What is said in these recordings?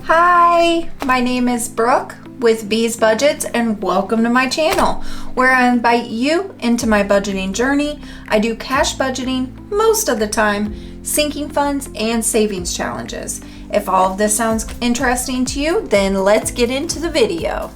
Hi, my name is Brooke with Bees Budgets and welcome to my channel where I invite you into my budgeting journey. I do cash budgeting most of the time, sinking funds, and savings challenges. If all of this sounds interesting to you, then let's get into the video.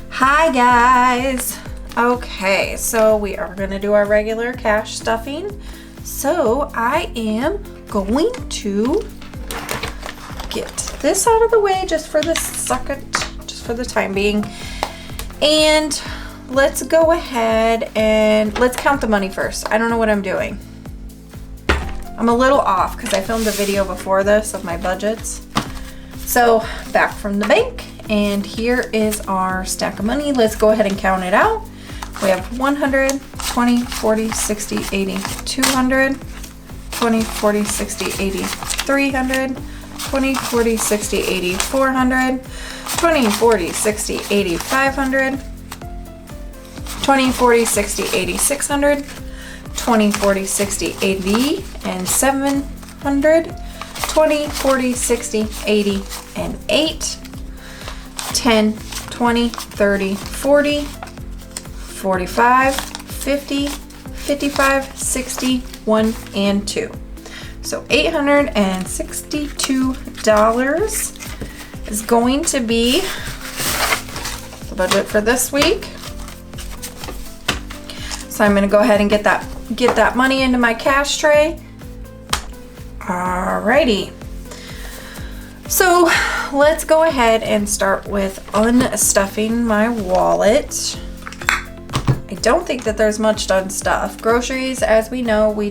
Hi guys. Okay, so we are going to do our regular cash stuffing. So I am going to get this out of the way just for the second, just for the time being. And let's go ahead and let's count the money first. I don't know what I'm doing. I'm a little off because I filmed a video before this of my budgets. So back from the bank. And here is our stack of money. Let's go ahead and count it out. We have 100, 20, 40, 60, 80, 200, 20, 40, 60, 80, 300, 20, 40, 60, 80, 400, 20, 40, 60, 80, 500, 20, 40, 60, 80, 600, 20, 40, 60, 80, and 700, 20, 40, 60, 80, and 8. 10, 20, 30, 40, 45, 50, 55, 60, 1, and 2. So $862 is going to be the budget for this week. So I'm going to go ahead and get that money into my cash tray. Alrighty. So let's go ahead and start with unstuffing my wallet. I don't think that there's much to unstuff. Groceries, as we know, I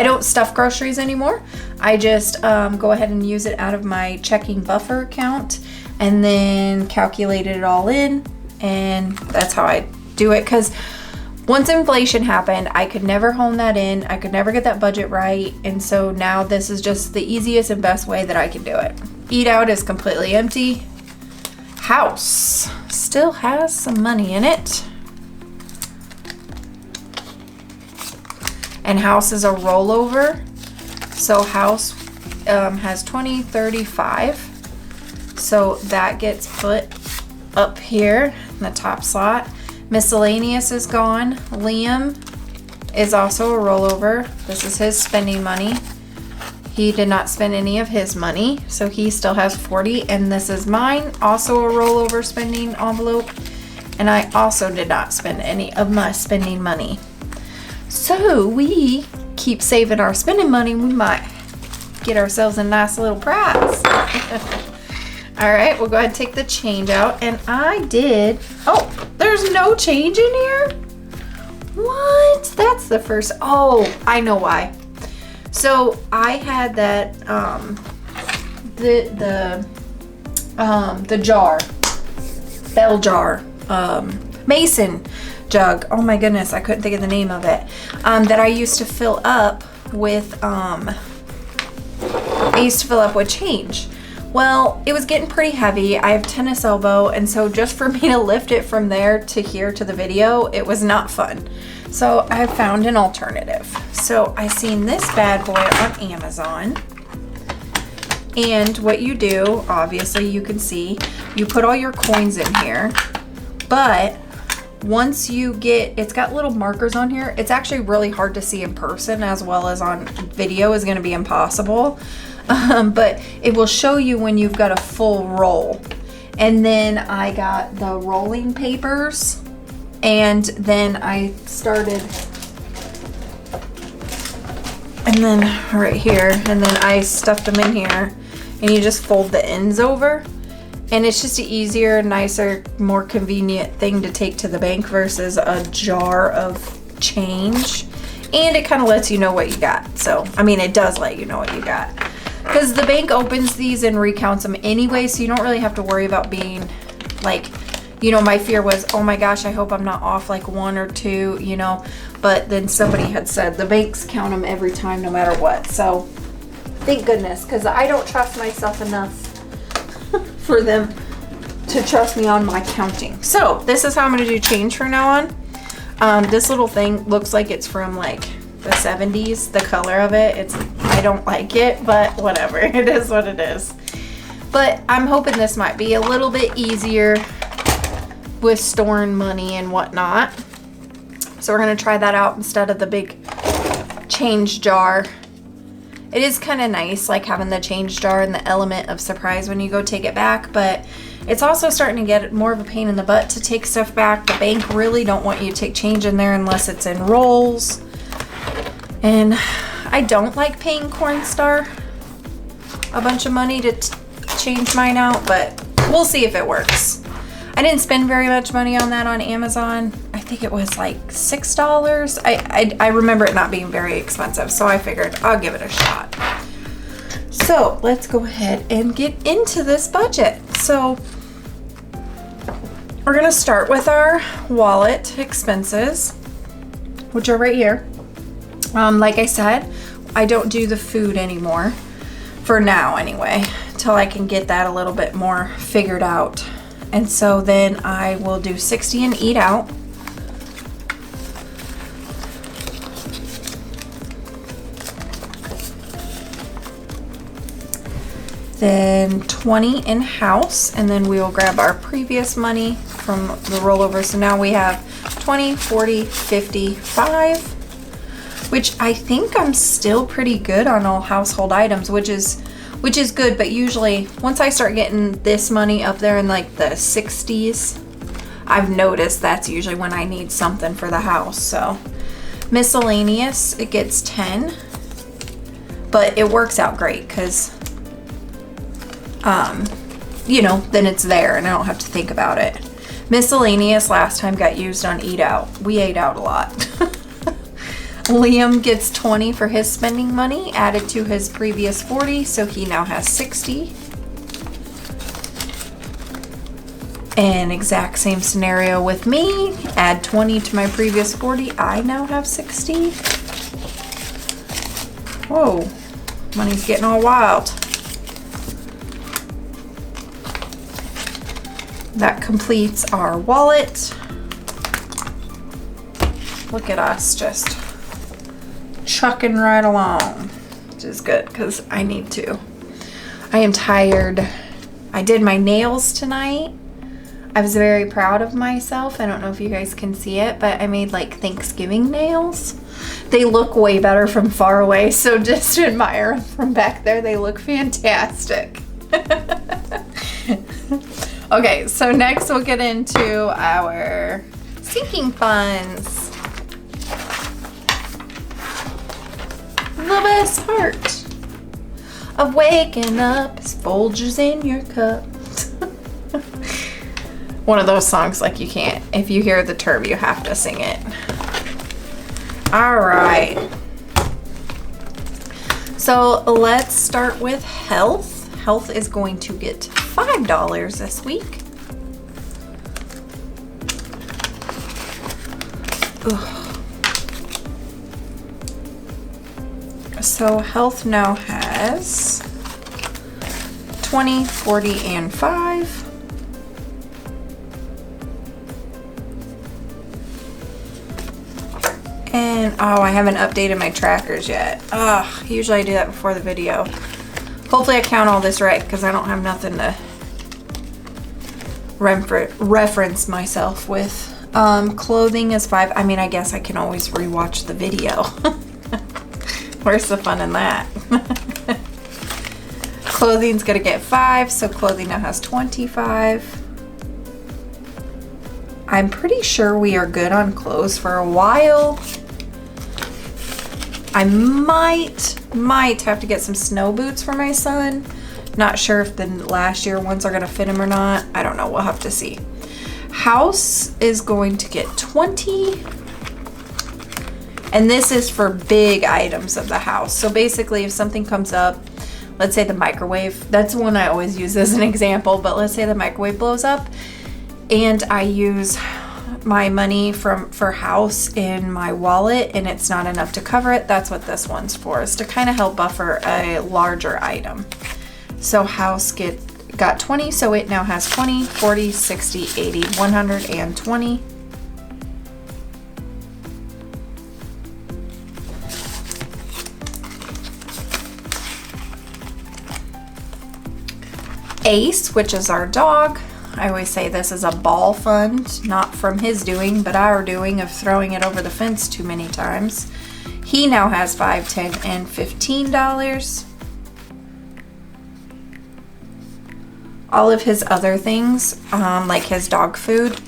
don't stuff groceries anymore. I just go ahead and use it out of my checking buffer account and then calculate it all in, and that's how I do it. Because once inflation happened, I could never hone that in. I could never get that budget right. And so now this is just the easiest and best way that I can do it. Eat out is completely empty. House still has some money in it. And house is a rollover. So house has 20, 35. So that gets put up here in the top slot. Miscellaneous is gone. Liam is also a rollover. This is his spending money. He did not spend any of his money, so he still has 40. And this is mine, also a rollover spending envelope. And I also did not spend any of my spending money. So we keep saving our spending money. We might get ourselves a nice little prize. All right, we'll go ahead and take the change out. And I did, oh, there's no change in here? What? That's the first, oh, I know why. So I had that, the jar, bell jar, mason jug. Oh my goodness, I couldn't think of the name of it. That I used to fill up with, change. Well, it was getting pretty heavy. I have tennis elbow, and so just for me to lift it from there to here to the video, it was not fun. So I found an alternative. So I seen this bad boy on Amazon. And what you do, obviously you can see, you put all your coins in here, but once you get, it's got little markers on here. It's actually really hard to see in person, as well as on video is going to be impossible. But it will show you when you've got a full roll. And then I got the rolling papers, and then I started, and then right here, and then I stuffed them in here, and you just fold the ends over. And it's just an easier, nicer, more convenient thing to take to the bank versus a jar of change. And it kind of lets you know what you got. So, I mean, it does let you know what you got. Because the bank opens these and recounts them anyway, so you don't really have to worry about being like, you know, my fear was, oh my gosh, I hope I'm not off like 1 or 2, you know. But then somebody had said the banks count them every time no matter what. So thank goodness, because I don't trust myself enough for them to trust me on my counting. So this is how I'm gonna do change from now on. This little thing looks like it's from like the 70s, the color of it. I don't like it, but whatever, it is what it is. But I'm hoping this might be a little bit easier with storing money and whatnot. So we're gonna try that out instead of the big change jar. It is kind of nice, like having the change jar and the element of surprise when you go take it back, but it's also starting to get more of a pain in the butt to take stuff back. The bank really don't want you to take change in there unless it's in rolls. And I don't like paying Cornstar a bunch of money to change mine out, but we'll see if it works. I didn't spend very much money on that on Amazon. I think it was like $6. I remember it not being very expensive, so I figured I'll give it a shot. So let's go ahead and get into this budget. So we're gonna start with our wallet expenses, which are right here. Like I said, I don't do the food anymore, for now anyway, till I can get that a little bit more figured out. And so then I will do 60 and eat out. Then 20 in house, and then we will grab our previous money from the rollover. So now we have 20, 40, 50, 5, which I think I'm still pretty good on all household items, which is good, but usually once I start getting this money up there in like the 60s, I've noticed that's usually when I need something for the house. So miscellaneous, it gets 10, but it works out great because you know, then it's there and I don't have to think about it. Miscellaneous last time got used on eat out. We ate out a lot. Liam gets 20 for his spending money, added to his previous 40, so he now has 60. And exact same scenario with me. Add 20 to my previous 40, I now have 60. Whoa, money's getting all wild. That completes our wallet. Look at us just chucking right along, which is good because I need to. I am tired. I did my nails tonight. I was very proud of myself. I don't know if you guys can see it, but I made like Thanksgiving nails. They look way better from far away, so just admire them from back there. They look fantastic. Okay, so next we'll get into our sinking funds. The best part of waking up is Folgers in your cup. One of those songs like you can't, if you hear the term, you have to sing it. All right. So let's start with health. Health is going to get $5 this week. Ugh. So health now has 20, 40, and 5. And oh, I haven't updated my trackers yet. Ugh, usually I do that before the video. Hopefully I count all this right because I don't have nothing to reference myself with. Clothing is 5. I mean, I guess I can always rewatch the video. Where's the fun in that? Clothing's gonna get 5, so clothing now has 25. I'm pretty sure we are good on clothes for a while. I might have to get some snow boots for my son. Not sure if the last year ones are gonna fit him or not. I don't know, we'll have to see. House is going to get 20. And this is for big items of the house. So basically if something comes up, let's say the microwave, that's one I always use as an example, but let's say the microwave blows up and I use my money for house in my wallet and it's not enough to cover it. That's what this one's for, is to kind of help buffer a larger item. So house got 20, so it now has 20, 40, 60, 80, 120. Ace, which is our dog. I always say this is a ball fund, not from his doing, but our doing of throwing it over the fence too many times. He now has $5, $10, and $15. All of his other things, like his dog food,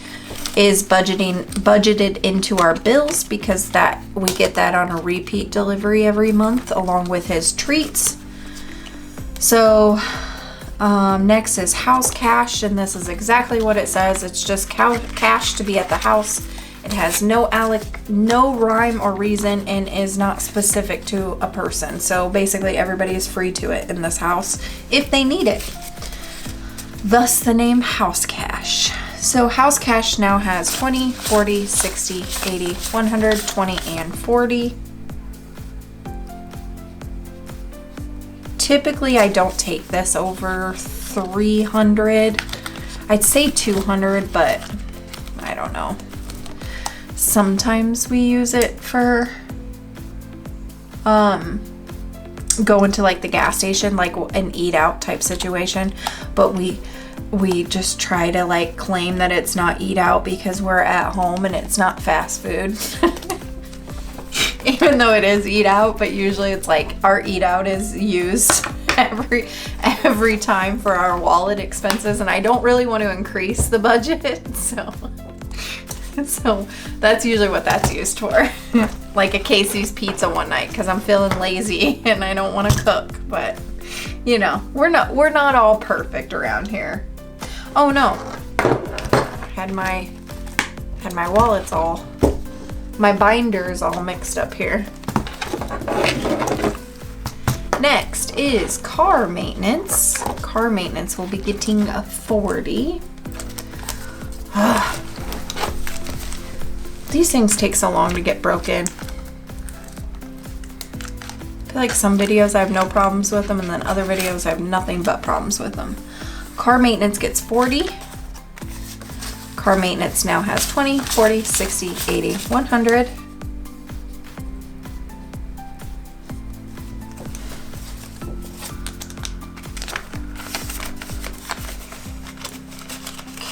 is budgeted into our bills because that we get that on a repeat delivery every month along with his treats. So next is house cash, and this is exactly what it says. It's just cash to be at the house. It has no rhyme or reason and is not specific to a person. So basically everybody is free to it in this house if they need it. Thus the name house cash. So house cash now has 20, 40, 60, 80, 120, and 40. Typically I don't take this over 300. I'd say 200, but I don't know. Sometimes we use it for going to like the gas station, like an eat out type situation, but we just try to like claim that it's not eat out because we're at home and it's not fast food. Even though it is eat out, but usually it's like our eat out is used every time for our wallet expenses, and I don't really want to increase the budget, so that's usually what that's used for. Like a Casey's pizza one night because I'm feeling lazy and I don't want to cook, but you know, we're not all perfect around here. Oh no, had my wallets all, my binders all mixed up here. Next is car maintenance. Car maintenance will be getting a 40. These things take so long to get broken. I feel like some videos I have no problems with them, and then other videos I have nothing but problems with them. Car maintenance gets 40. Car maintenance now has 20, 40, 60, 80, 100.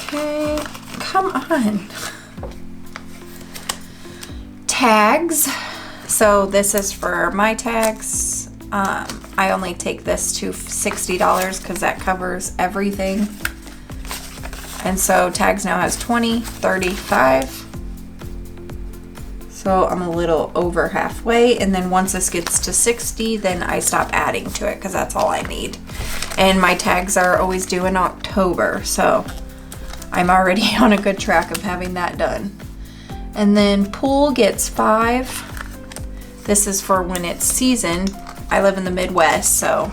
Okay, come on. Tags. So this is for my tags. I only take this to $60 because that covers everything. And so tags now has 20, 35. So I'm a little over halfway. And then once this gets to 60, then I stop adding to it because that's all I need. And my tags are always due in October. So I'm already on a good track of having that done. And then pool gets 5. This is for when it's season. I live in the Midwest, so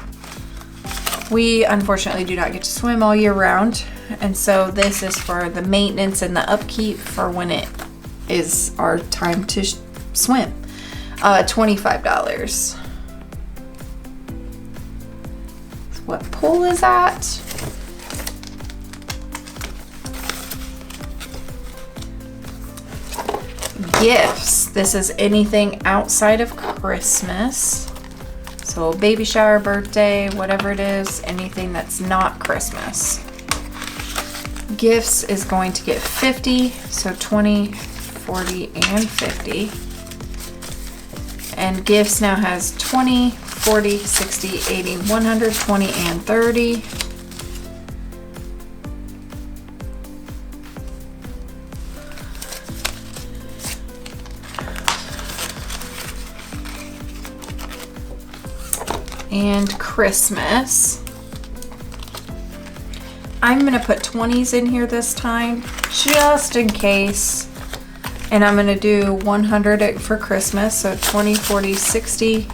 we unfortunately do not get to swim all year round. And so this is for the maintenance and the upkeep for when it is our time to swim. $25. What pool is that? Gifts. This is anything outside of Christmas. So baby shower, birthday, whatever it is, anything that's not Christmas. Gifts is going to get 50, so 20, 40, and 50. And gifts now has 20, 40, 60, 80, 120, and 30. And Christmas. I'm gonna put 20s in here this time, just in case. And I'm gonna do 100 for Christmas, so 20, 40, 60,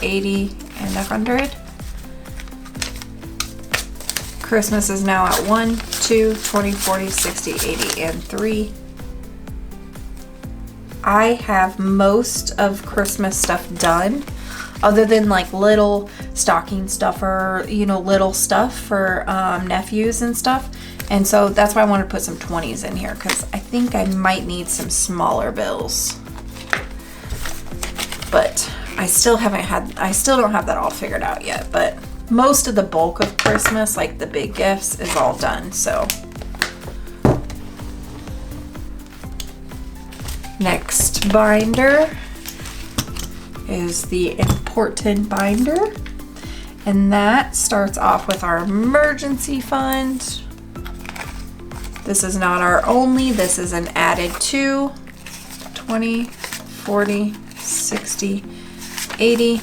80, and 100. Christmas is now at 1, 2, 20, 40, 60, 80, and 3. I have most of Christmas stuff done. other than like little stocking stuffer, you know, little stuff for nephews and stuff. And so that's why I wanted to put some 20s in here, because I think I might need some smaller bills. But I still don't have that all figured out yet. But most of the bulk of Christmas, like the big gifts, is all done. So next binder is the important binder. And that starts off with our emergency fund. This is not our only, this is an added to 20, 40, 60, 80.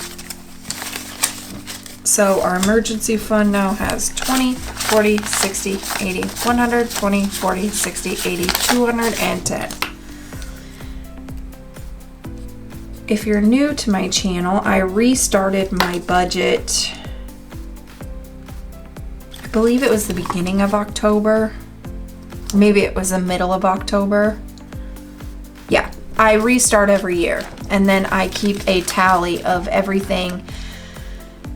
So our emergency fund now has 20, 40, 60, 80, 100, 20, 40, 60, 80, 210. If you're new to my channel, I restarted my budget. I believe it was the beginning of October. Maybe it was the middle of October. Yeah, I restart every year, and then I keep a tally of everything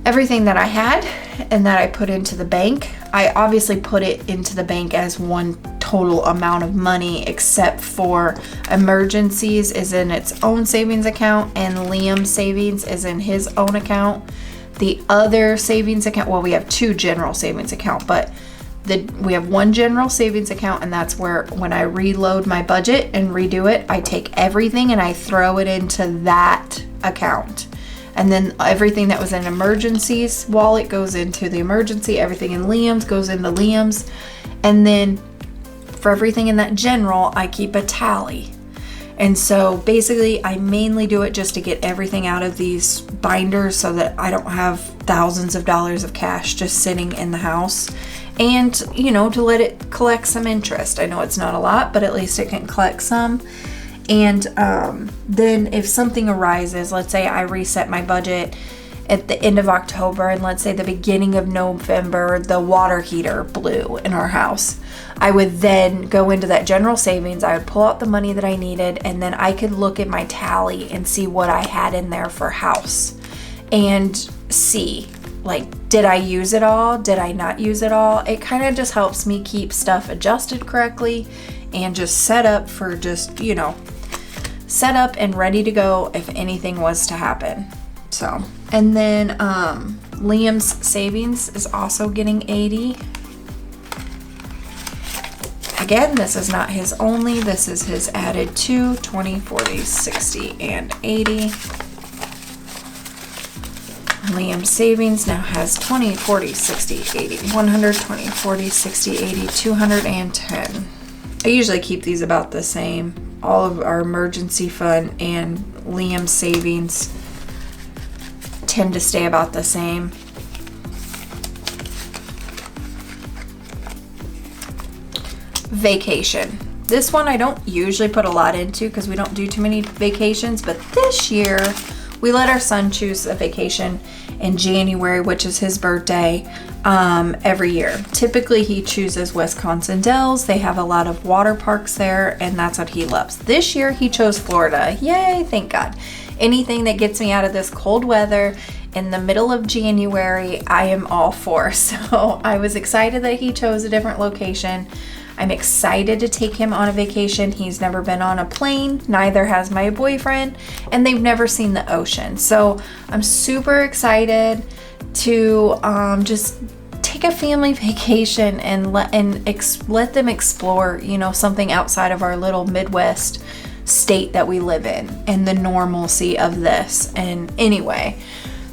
that I had and that I put into the bank. I obviously put it into the bank as one total amount of money, except for emergencies is in its own savings account, and Liam's savings is in his own account. The other savings account, well, we have two general savings account, but we have one general savings account, and that's where when I reload my budget and redo it, I take everything and I throw it into that account. And then everything that was in emergencies wallet goes into the emergency, everything in Liam's goes into Liam's. And then for everything in that general, I keep a tally. And so basically I mainly do it just to get everything out of these binders so that I don't have thousands of dollars of cash just sitting in the house. And, you know, to let it collect some interest. I know it's not a lot, but at least it can collect some. And then if something arises, let's say I reset my budget at the end of October, and let's say the beginning of November, the water heater blew in our house. I would then go into that general savings, I would pull out the money that I needed, and then I could look at my tally and see what I had in there for house. And see, like, did I use it all? Did I not use it all? It kind of just helps me keep stuff adjusted correctly and just set up for just, you know, set up and ready to go if anything was to happen. So, and then Liam's savings is also getting 80. Again, this is not his only, this is his added to 20, 40, 60, and 80. Liam's savings now has 20, 40, 60, 80, 100, 20, 40, 60, 80, 210. I usually keep these about the same. All of our emergency fund and Liam's savings tend to stay about the same. Vacation. This one I don't usually put a lot into because we don't do too many vacations, but this year we let our son choose a vacation in January, which is his birthday, every year. Typically he chooses Wisconsin Dells. They have a lot of water parks there, and that's what he loves. This year he chose Florida. Yay, thank God. Anything that gets me out of this cold weather in the middle of January, I am all for. So I was excited that he chose a different location. I'm excited to take him on a vacation. He's never been on a plane, neither has my boyfriend, and they've never seen the ocean. So I'm super excited to just take a family vacation and let them explore, you know, something outside of our little Midwest state that we live in and the normalcy of this. And anyway,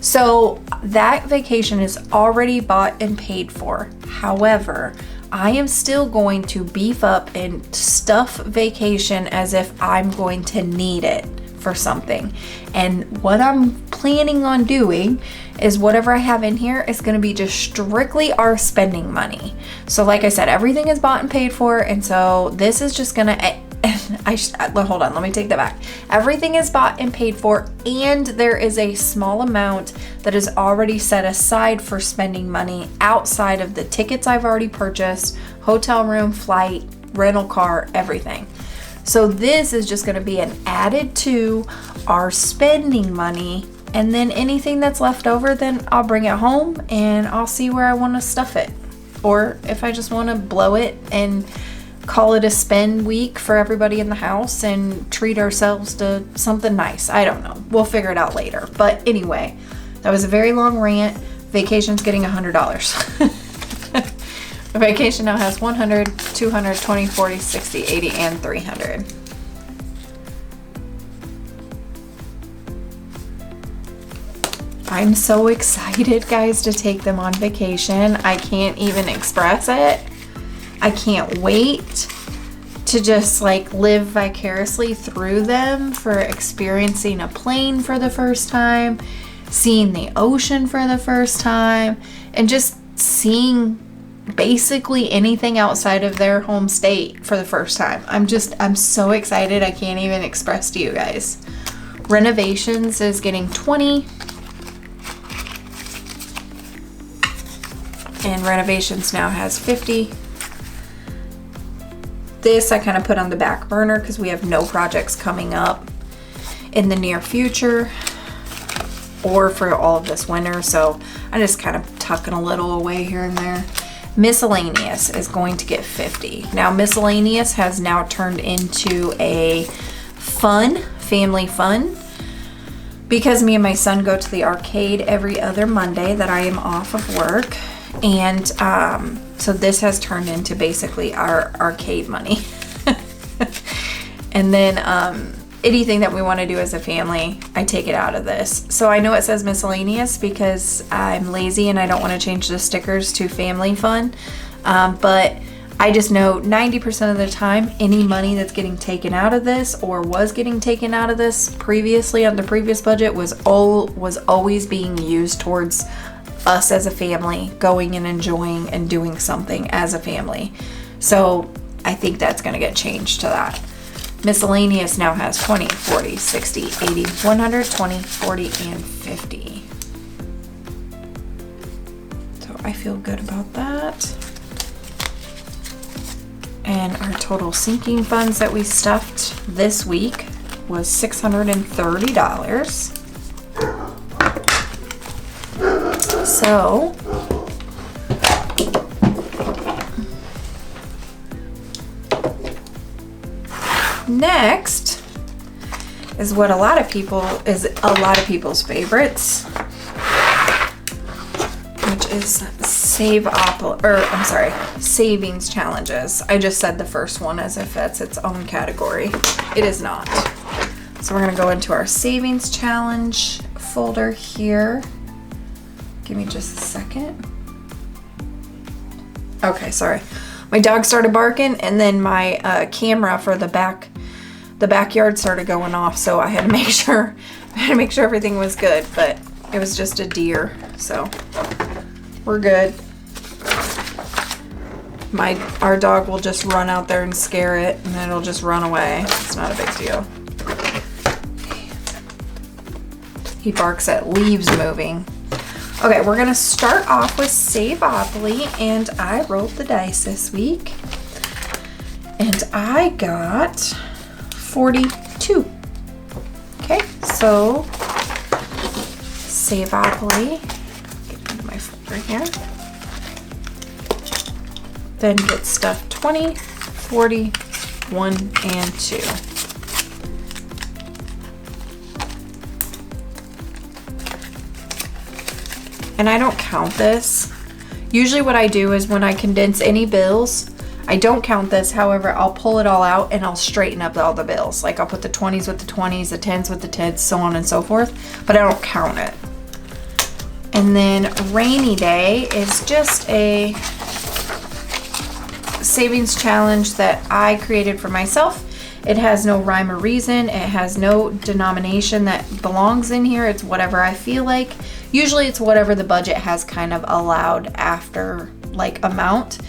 so that vacation is already bought and paid for. However, I am still going to beef up and stuff vacation as if I'm going to need it for something. And what I'm planning on doing is whatever I have in here is going to be just strictly our spending money. So like I said, everything is bought and paid for, and so this is just going to hold on, let me take that back. Everything is bought and paid for, and there is a small amount that is already set aside for spending money outside of the tickets I've already purchased, hotel room, flight, rental car, everything. So this is just going to be an added to our spending money And then anything that's left over, then I'll bring it home and I'll see where I want to stuff it. Or if I just want to blow it and call it a spend week for everybody in the house and treat ourselves to something nice. I don't know. We'll figure it out later. But anyway, that was a very long rant. Vacation's getting $100. The vacation now has 100, 200, 20, 40, 60, 80, and 300. I'm so excited, guys, to take them on vacation. I can't even express it. I can't wait to just like live vicariously through them, for experiencing a plane for the first time, seeing the ocean for the first time, and just seeing basically anything outside of their home state for the first time. I'm so excited. I can't even express to you guys. Renovations is getting 20. And renovations now has 50. This I kind of put on the back burner because we have no projects coming up in the near future or for all of this winter. So I'm just kind of tucking a little away here and there. Miscellaneous is going to get 50. Now miscellaneous has now turned into a family fun, because me and my son go to the arcade every other Monday that I am off of work. And so this has turned into basically our arcade money. And then anything that we want to do as a family, I take it out of this. So I know it says miscellaneous because I'm lazy and I don't want to change the stickers to family fun. But I just know 90% of the time, any money that's getting taken out of this or was getting taken out of this previously on the previous budget was always being used towards us as a family going and enjoying and doing something as a family. So I think that's going to get changed to that. Miscellaneous now has 20, 40, 60, 80, 100, 20, 40, and 50. So I feel good about that. And our total sinking funds that we stuffed this week was $630. So next is what a lot of people's favorites, which is savings challenges. I just said the first one as if that's its own category. It is not. So we're gonna go into our savings challenge folder here. Give me just a second. Okay, sorry. My dog started barking and then my camera for the backyard started going off, so I had to make sure everything was good, but it was just a deer, so we're good. Our dog will just run out there and scare it and then it'll just run away. It's not a big deal. He barks at leaves moving. Okay, we're gonna start off with Save-Opoly, and I rolled the dice this week, and I got 42. Okay, so Save-Opoly, get into my folder here, then get stuff 20, 40, 1, and 2. And I don't count this. Usually what I do is when I condense any bills, I don't count this. However, I'll pull it all out and I'll straighten up all the bills. Like I'll put the 20s with the 20s, the 10s with the 10s, so on and so forth, but I don't count it. And then Rainy Day is just a savings challenge that I created for myself. It has no rhyme or reason. It has no denomination that belongs in here. It's whatever I feel like. Usually it's whatever the budget has kind of allowed after like amount.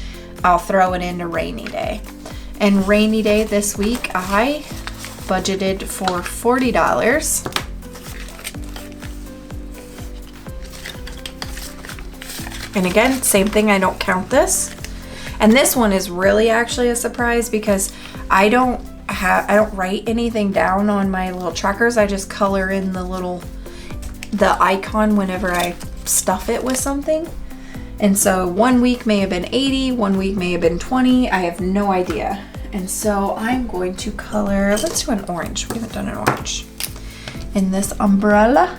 I'll throw it into Rainy Day. And Rainy Day this week, I budgeted for $40. And again, same thing, I don't count this. And this one is really actually a surprise because I don't write anything down on my little trackers. I just color in the little the icon whenever I stuff it with something. And so one week may have been 80, one week may have been 20. I have no idea. And so I'm going to color, let's do an orange. We haven't done an orange. In this umbrella.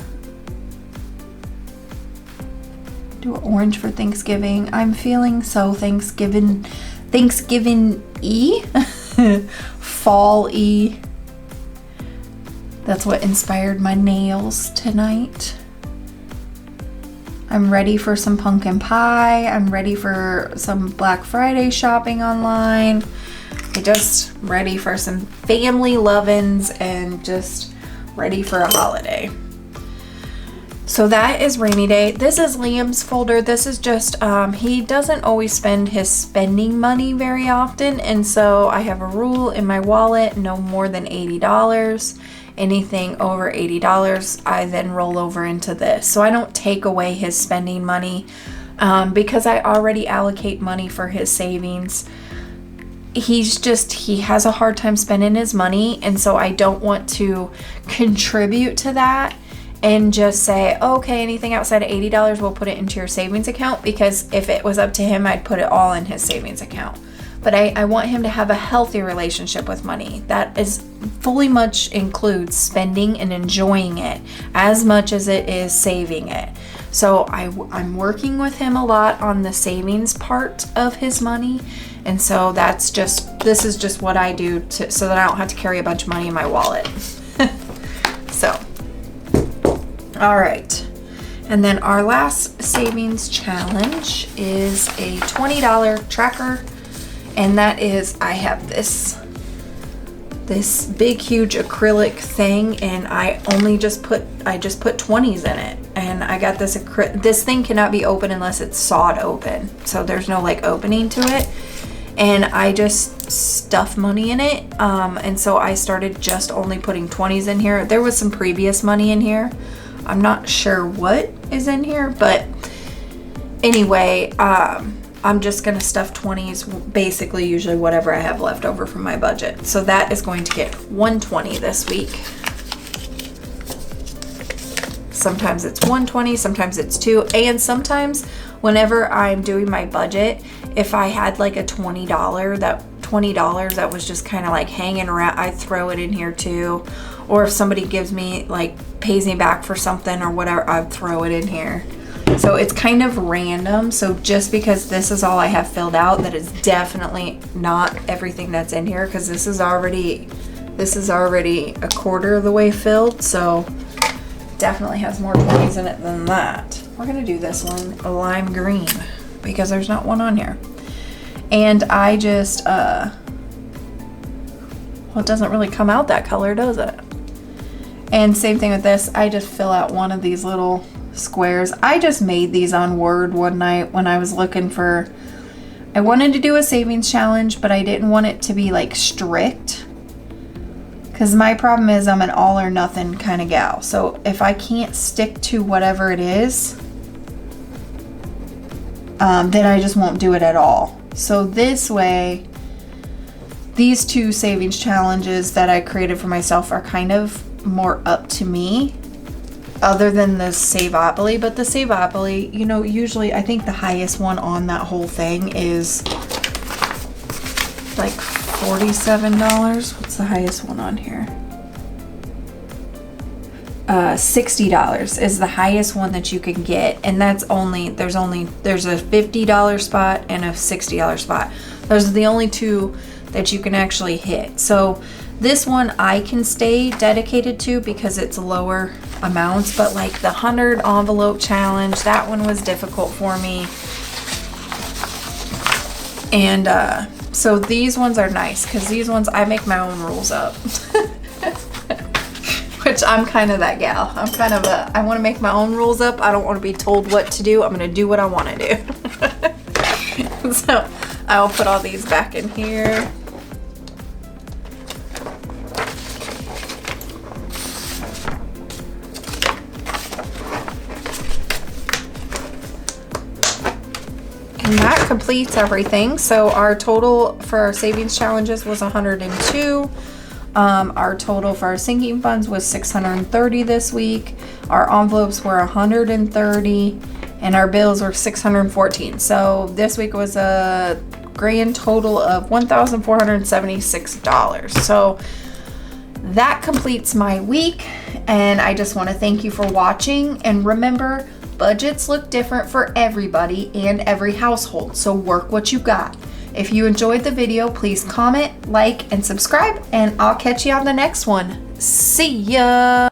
Do an orange for Thanksgiving. I'm feeling so Thanksgiving-y, fall-y. That's what inspired my nails tonight. I'm ready for some pumpkin pie. I'm ready for some Black Friday shopping online. I'm just ready for some family lovin's and just ready for a holiday. So that is rainy day. This is Liam's folder. This is just, he doesn't always spend his spending money very often. And so I have a rule in my wallet, no more than $80. Anything over $80, I then roll over into this. So I don't take away his spending money because I already allocate money for his savings. He has a hard time spending his money. And so I don't want to contribute to that and just say, okay, anything outside of $80, we'll put it into your savings account, because if it was up to him, I'd put it all in his savings account. But I want him to have a healthy relationship with money. That is fully much includes spending and enjoying it as much as it is saving it. So I'm working with him a lot on the savings part of his money. And so this is just what I do so that I don't have to carry a bunch of money in my wallet. So, all right. And then our last savings challenge is a $20 tracker. And that is, I have this big, huge acrylic thing, and I just put 20s in it. And I got this thing cannot be open unless it's sawed open. So there's no like opening to it. And I just stuff money in it. And so I started just only putting 20s in here. There was some previous money in here. I'm not sure what is in here, but anyway, I'm just gonna stuff 20s, basically usually whatever I have left over from my budget. So that is going to get 120 this week. Sometimes it's 120, sometimes it's 2, and sometimes whenever I'm doing my budget, if I had like a $20 that was just kind of like hanging around, I throw it in here too. Or if somebody gives me, like, pays me back for something or whatever, I'd throw it in here. So it's kind of random. So just because this is all I have filled out, that is definitely not everything that's in here, because this is already a quarter of the way filled. So definitely has more 20s in it than that. We're gonna do this one a lime green because there's not one on here. And I just, well, it doesn't really come out that color, does it? And same thing with this. I just fill out one of these little squares. I just made these on Word one night when I was looking for, I wanted to do a savings challenge, but I didn't want it to be like strict, because my problem is I'm an all or nothing kind of gal. So if I can't stick to whatever it is, then I just won't do it at all. So this way, these two savings challenges that I created for myself are kind of more up to me, other than the Savopoly. But the Savopoly, you know, usually I think the highest one on that whole thing is like $47. What's the highest one on here? $60 is the highest one that you can get, and that's there's a $50 spot and a $60 spot. Those are the only two that you can actually hit. So this one I can stay dedicated to because it's lower amounts, but like the 100 envelope challenge, that one was difficult for me. And so these ones are nice, because these ones I make my own rules up. Which I'm kind of that gal. I'm kind of I want to make my own rules up. I don't want to be told what to do. I'm going to do what I want to do. So I'll put all these back in here. And that completes everything. So our total for our savings challenges was 102. Our total for our sinking funds was $630 this week. Our envelopes were $130, and our bills were $614. So this week was a grand total of $1,476. So that completes my week, and I just want to thank you for watching. And remember, budgets look different for everybody and every household, so work what you got. If you enjoyed the video, please comment, like, and subscribe, and I'll catch you on the next one. See ya!